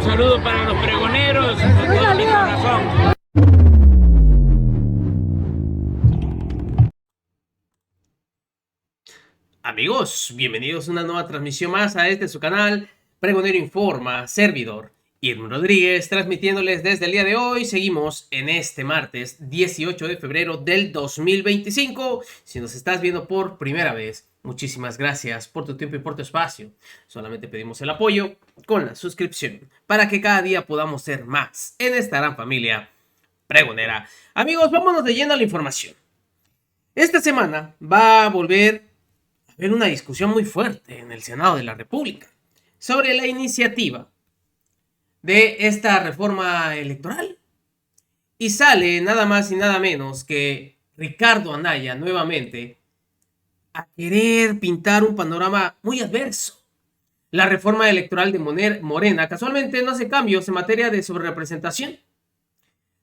saludo para los pregoneros, con todo mi corazón. Amigos, bienvenidos a una nueva transmisión más a su canal, Pregonero Informa, servidor Irwin Rodríguez, transmitiéndoles desde el día de hoy. Seguimos en este martes 18 de febrero del 2025. Si nos estás viendo por primera vez, muchísimas gracias por tu tiempo y por tu espacio. Solamente pedimos el apoyo con la suscripción para que cada día podamos ser más en esta gran familia pregonera. Amigos, vámonos de lleno a la información. Esta semana va a volver a haber una discusión muy fuerte en el Senado de la República sobre la iniciativa de esta reforma electoral. Y sale nada más y nada menos que Ricardo Anaya nuevamente a querer pintar un panorama muy adverso. La reforma electoral de Morena casualmente no hace cambios en materia de sobrerepresentación.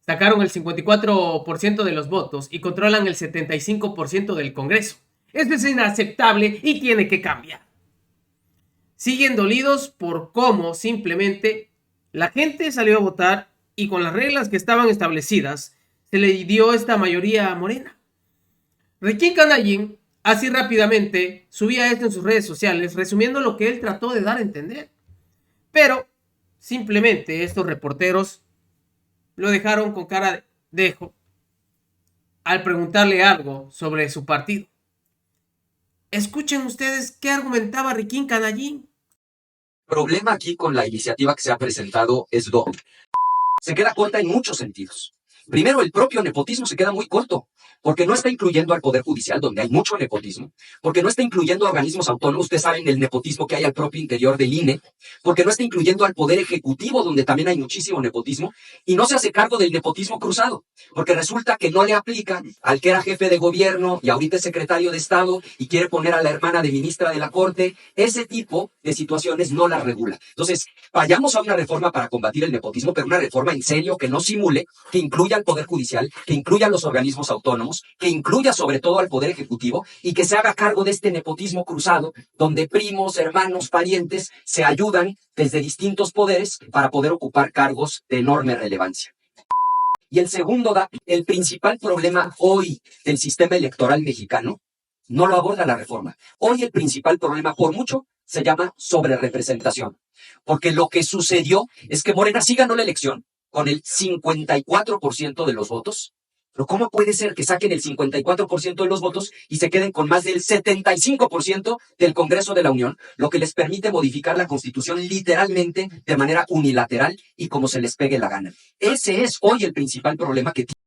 Sacaron el 54% de los votos y controlan el 75% del Congreso. Esto es inaceptable y tiene que cambiar. Siguen dolidos por cómo simplemente la gente salió a votar y con las reglas que estaban establecidas se le dio esta mayoría a Morena. Riquín Canallín, así rápidamente, subía esto en sus redes sociales resumiendo lo que él trató de dar a entender. Pero simplemente estos reporteros lo dejaron con cara de dejo al preguntarle algo sobre su partido. Escuchen ustedes qué argumentaba Riquín Canallín. El problema aquí con la iniciativa que se ha presentado es doble. Se queda corta en muchos sentidos. Primero, el propio nepotismo se queda muy corto, porque no está incluyendo al Poder Judicial, donde hay mucho nepotismo, porque no está incluyendo a organismos autónomos, ustedes saben el nepotismo que hay al propio interior del INE, porque no está incluyendo al Poder Ejecutivo, donde también hay muchísimo nepotismo, y no se hace cargo del nepotismo cruzado, porque resulta que no le aplica al que era jefe de gobierno y ahorita es secretario de Estado y quiere poner a la hermana de ministra de la Corte. Ese tipo de situaciones no las regula. Entonces, vayamos a una reforma para combatir el nepotismo, pero una reforma en serio que no simule, que incluya al Poder Judicial, que incluya a los organismos autónomos, que incluya sobre todo al Poder Ejecutivo y que se haga cargo de este nepotismo cruzado, donde primos, hermanos, parientes se ayudan desde distintos poderes para poder ocupar cargos de enorme relevancia. Y el segundo, el principal problema hoy del sistema electoral mexicano no lo aborda la reforma. Hoy el principal problema, por mucho, se llama sobrerepresentación. Porque lo que sucedió es que Morena sí ganó la elección con el 54% de los votos. Pero ¿cómo puede ser que saquen el 54% de los votos y se queden con más del 75% del Congreso de la Unión, lo que les permite modificar la Constitución literalmente de manera unilateral y como se les pegue la gana? Ese es hoy el principal problema que tiene.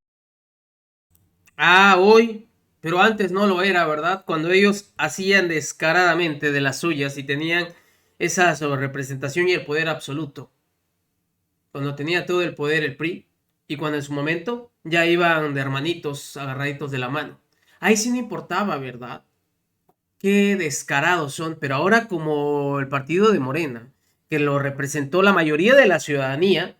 Hoy, pero antes no lo era, ¿verdad? Cuando ellos hacían descaradamente de las suyas y tenían esa sobrerepresentación y el poder absoluto. Cuando tenía todo el poder el PRI y cuando en su momento ya iban de hermanitos agarraditos de la mano. Ahí sí no importaba, ¿verdad? Qué descarados son, pero ahora como el partido de Morena, que lo representó la mayoría de la ciudadanía,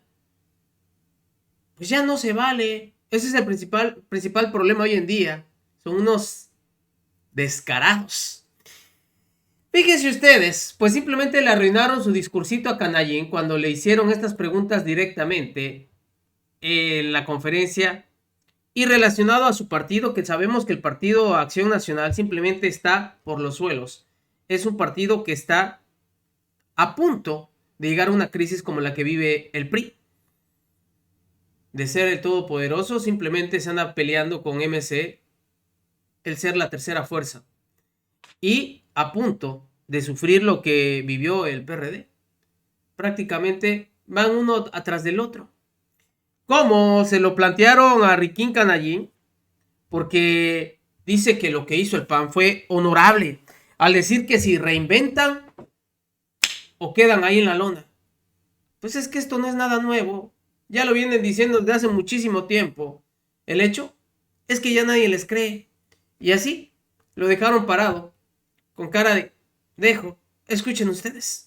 pues ya no se vale. Ese es el principal problema hoy en día. Son unos descarados. Fíjense ustedes, pues simplemente le arruinaron su discursito a Canallín cuando le hicieron estas preguntas directamente en la conferencia y relacionado a su partido, que sabemos que el Partido Acción Nacional simplemente está por los suelos. Es un partido que está a punto de llegar a una crisis como la que vive el PRI. De ser el todopoderoso, simplemente se anda peleando con MC el ser la tercera fuerza. Y a punto de sufrir lo que vivió el PRD. Prácticamente van uno atrás del otro. ¿Cómo se lo plantearon a Riquín Canallín? Porque dice que lo que hizo el PAN fue honorable. Al decir que si reinventan o quedan ahí en la lona. Pues es que esto no es nada nuevo. Ya lo vienen diciendo desde hace muchísimo tiempo. El hecho es que ya nadie les cree. Y así lo dejaron parado. Con cara de dejo. Escuchen ustedes.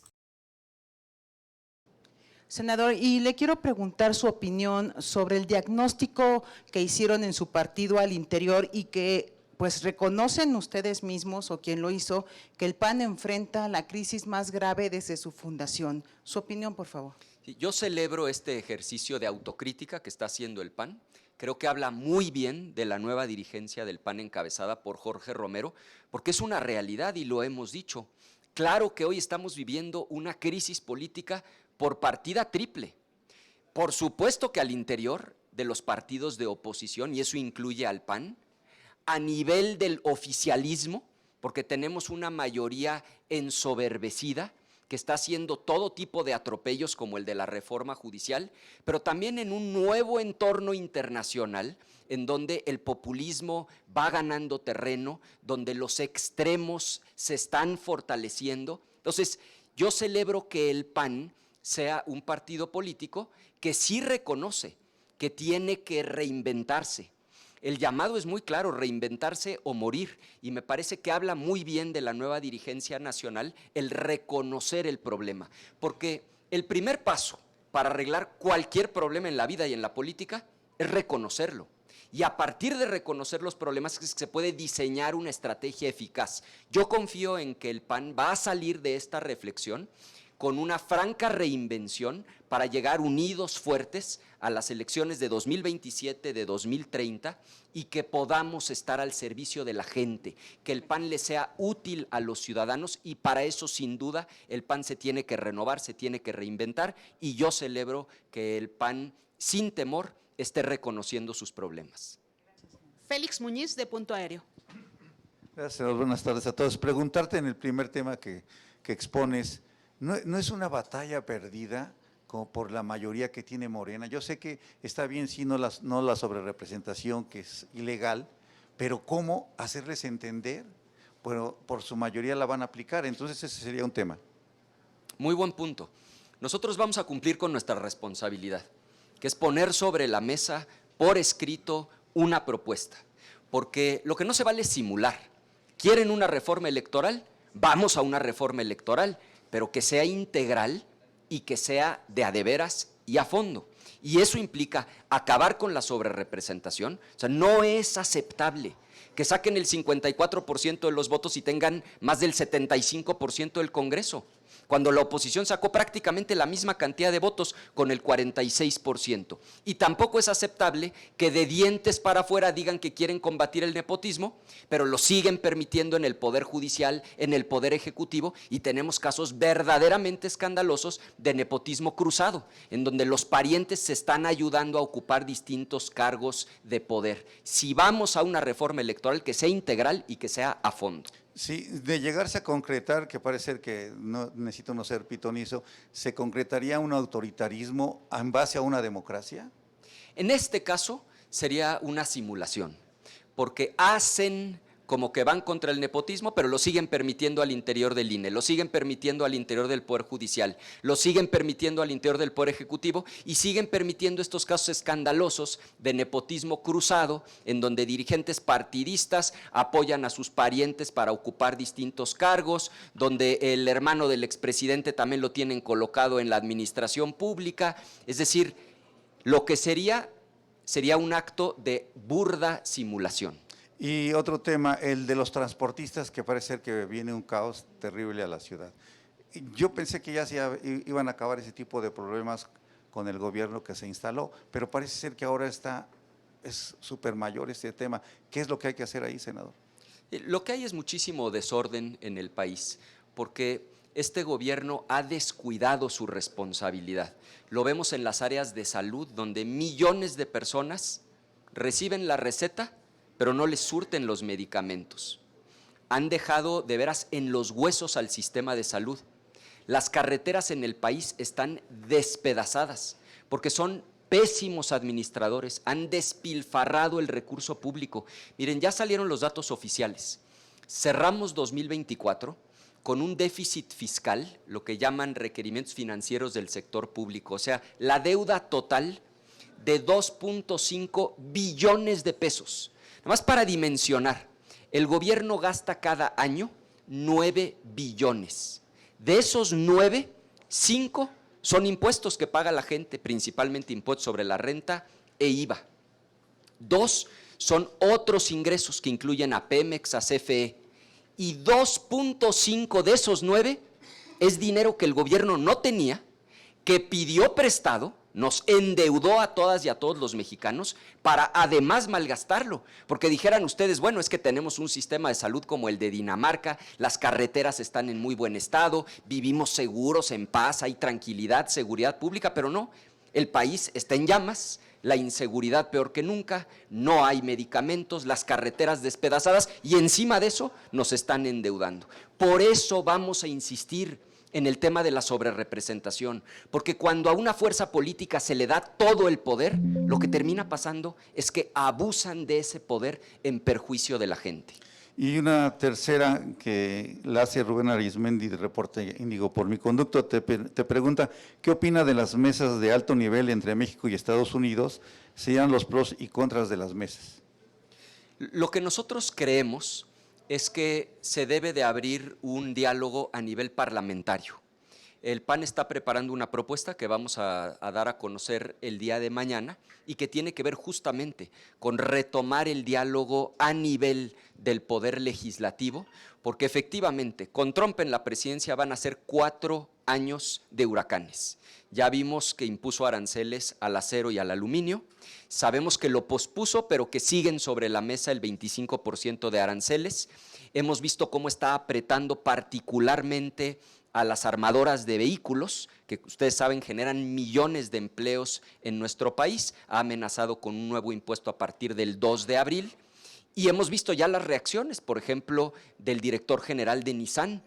Senador, y le quiero preguntar su opinión sobre el diagnóstico que hicieron en su partido al interior y que pues reconocen ustedes mismos o quien lo hizo, que el PAN enfrenta la crisis más grave desde su fundación. Su opinión, por favor. Sí, yo celebro este ejercicio de autocrítica que está haciendo el PAN. Creo que habla muy bien de la nueva dirigencia del PAN encabezada por Jorge Romero, porque es una realidad y lo hemos dicho. Claro que hoy estamos viviendo una crisis política por partida triple. Por supuesto que al interior de los partidos de oposición, y eso incluye al PAN, a nivel del oficialismo, porque tenemos una mayoría ensoberbecida que está haciendo todo tipo de atropellos como el de la reforma judicial, pero también en un nuevo entorno internacional en donde el populismo va ganando terreno, donde los extremos se están fortaleciendo. Entonces, yo celebro que el PAN sea un partido político que sí reconoce que tiene que reinventarse. El llamado es muy claro, reinventarse o morir, y me parece que habla muy bien de la nueva dirigencia nacional el reconocer el problema, porque el primer paso para arreglar cualquier problema en la vida y en la política es reconocerlo. Y a partir de reconocer los problemas es que se puede diseñar una estrategia eficaz. Yo confío en que el PAN va a salir de esta reflexión con una franca reinvención para llegar unidos, fuertes, a las elecciones de 2027, de 2030, y que podamos estar al servicio de la gente, que el PAN le sea útil a los ciudadanos, y para eso, sin duda, el PAN se tiene que renovar, se tiene que reinventar, y yo celebro que el PAN, sin temor, esté reconociendo sus problemas. Félix Muñiz, de Punto Aéreo. Gracias, senador. Buenas tardes a todos. Preguntarte en el primer tema que expones, ¿no es una batalla perdida como por la mayoría que tiene Morena? Yo sé que está bien, sí, no la sobrerepresentación, que es ilegal, pero ¿cómo hacerles entender? Bueno, por su mayoría la van a aplicar, entonces ese sería un tema. Muy buen punto. Nosotros vamos a cumplir con nuestra responsabilidad, que es poner sobre la mesa, por escrito, una propuesta. Porque lo que no se vale es simular. ¿Quieren una reforma electoral? Vamos a una reforma electoral, pero que sea integral y que sea de a de veras y a fondo. Y eso implica acabar con la sobrerepresentación. O sea, no es aceptable que saquen el 54% de los votos y tengan más del 75% del Congreso, cuando la oposición sacó prácticamente la misma cantidad de votos con el 46%. Y tampoco es aceptable que de dientes para afuera digan que quieren combatir el nepotismo, pero lo siguen permitiendo en el Poder Judicial, en el Poder Ejecutivo, y tenemos casos verdaderamente escandalosos de nepotismo cruzado, en donde los parientes se están ayudando a ocupar distintos cargos de poder. Si vamos a una reforma electoral, que sea integral y que sea a fondo. Sí, de llegarse a concretar, que parece ser que no necesito no ser pitonizo, ¿se concretaría un autoritarismo en base a una democracia? En este caso sería una simulación, porque hacen como que van contra el nepotismo, pero lo siguen permitiendo al interior del INE, lo siguen permitiendo al interior del Poder Judicial, lo siguen permitiendo al interior del Poder Ejecutivo, y siguen permitiendo estos casos escandalosos de nepotismo cruzado, en donde dirigentes partidistas apoyan a sus parientes para ocupar distintos cargos, donde el hermano del expresidente también lo tienen colocado en la administración pública. Es decir, lo que sería un acto de burda simulación. Y otro tema, el de los transportistas, que parece ser que viene un caos terrible a la ciudad. Yo pensé que ya iban a acabar ese tipo de problemas con el gobierno que se instaló, pero parece ser que ahora es súper mayor este tema. ¿Qué es lo que hay que hacer ahí, senador? Lo que hay es muchísimo desorden en el país, porque este gobierno ha descuidado su responsabilidad. Lo vemos en las áreas de salud, donde millones de personas reciben la receta, pero no les surten los medicamentos. Han dejado de veras en los huesos al sistema de salud. Las carreteras en el país están despedazadas porque son pésimos administradores, han despilfarrado el recurso público. Miren, ya salieron los datos oficiales. Cerramos 2024 con un déficit fiscal, lo que llaman requerimientos financieros del sector público, o sea, la deuda total de 2.5 billones de pesos. Nada más para dimensionar, el gobierno gasta cada año 9 billones. De esos 9, 5 son impuestos que paga la gente, principalmente impuestos sobre la renta e IVA. 2 son otros ingresos que incluyen a Pemex, a CFE. Y 2.5 de esos 9 es dinero que el gobierno no tenía, que pidió prestado, nos endeudó a todas y a todos los mexicanos para además malgastarlo, porque dijeran ustedes, bueno, es que tenemos un sistema de salud como el de Dinamarca, las carreteras están en muy buen estado, vivimos seguros, en paz, hay tranquilidad, seguridad pública, pero no, el país está en llamas, la inseguridad peor que nunca, no hay medicamentos, las carreteras despedazadas y encima de eso nos están endeudando. Por eso vamos a insistir en el tema de la sobrerepresentación, porque cuando a una fuerza política se le da todo el poder, lo que termina pasando es que abusan de ese poder en perjuicio de la gente. Y una tercera que la hace Rubén Arizmendi de Reporte Índigo por Mi Conducto, te pregunta, ¿qué opina de las mesas de alto nivel entre México y Estados Unidos? ¿Serían los pros y contras de las mesas? Lo que nosotros creemos es que se debe de abrir un diálogo a nivel parlamentario. El PAN está preparando una propuesta que vamos a dar a conocer el día de mañana y que tiene que ver justamente con retomar el diálogo a nivel del poder legislativo, porque efectivamente con Trump en la presidencia van a ser 4 años de huracanes. Ya vimos que impuso aranceles al acero y al aluminio, sabemos que lo pospuso, pero que siguen sobre la mesa el 25% de aranceles. Hemos visto cómo está apretando particularmente a las armadoras de vehículos, que ustedes saben generan millones de empleos en nuestro país, ha amenazado con un nuevo impuesto a partir del 2 de abril, y hemos visto ya las reacciones, por ejemplo, del director general de Nissan,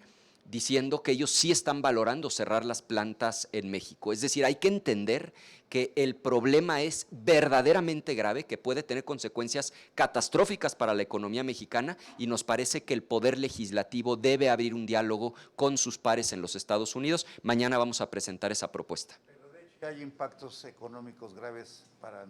diciendo que ellos sí están valorando cerrar las plantas en México. Es decir, hay que entender que el problema es verdaderamente grave, que puede tener consecuencias catastróficas para la economía mexicana y nos parece que el Poder Legislativo debe abrir un diálogo con sus pares en los Estados Unidos. Mañana vamos a presentar esa propuesta. Pero de hecho hay impactos económicos graves para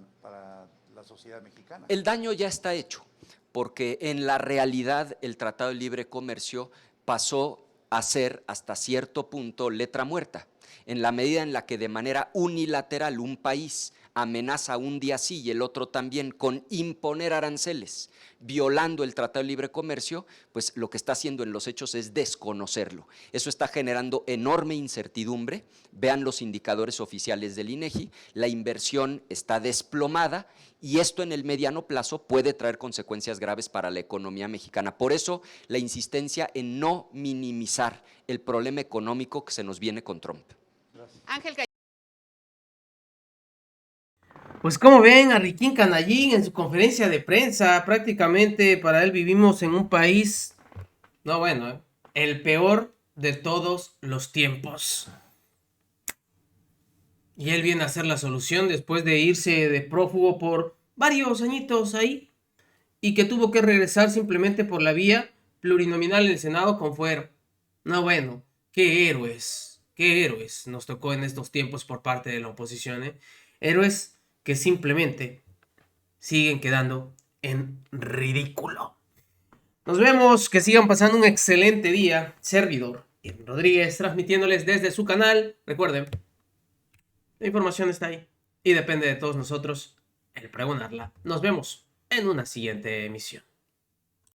la sociedad mexicana. El daño ya está hecho, porque en la realidad el Tratado de Libre Comercio pasó a ser hasta cierto punto letra muerta, en la medida en la que de manera unilateral un país amenaza un día sí y el otro también con imponer aranceles, violando el Tratado de Libre Comercio, pues lo que está haciendo en los hechos es desconocerlo. Eso está generando enorme incertidumbre. Vean los indicadores oficiales del INEGI, la inversión está desplomada y esto en el mediano plazo puede traer consecuencias graves para la economía mexicana. Por eso la insistencia en no minimizar el problema económico que se nos viene con Trump. Ángel Gallegos. Pues como ven a Riquín Canallín en su conferencia de prensa, prácticamente para él vivimos en un país, no bueno, el peor de todos los tiempos. Y él viene a ser la solución después de irse de prófugo por varios añitos ahí y que tuvo que regresar simplemente por la vía plurinominal en el Senado con fuero. No bueno, qué héroes nos tocó en estos tiempos por parte de la oposición, ¿eh? Héroes que simplemente siguen quedando en ridículo. Nos vemos, que sigan pasando un excelente día. Servidor Irving Rodríguez, transmitiéndoles desde su canal. Recuerden, la información está ahí y depende de todos nosotros el pregonarla. Nos vemos en una siguiente emisión.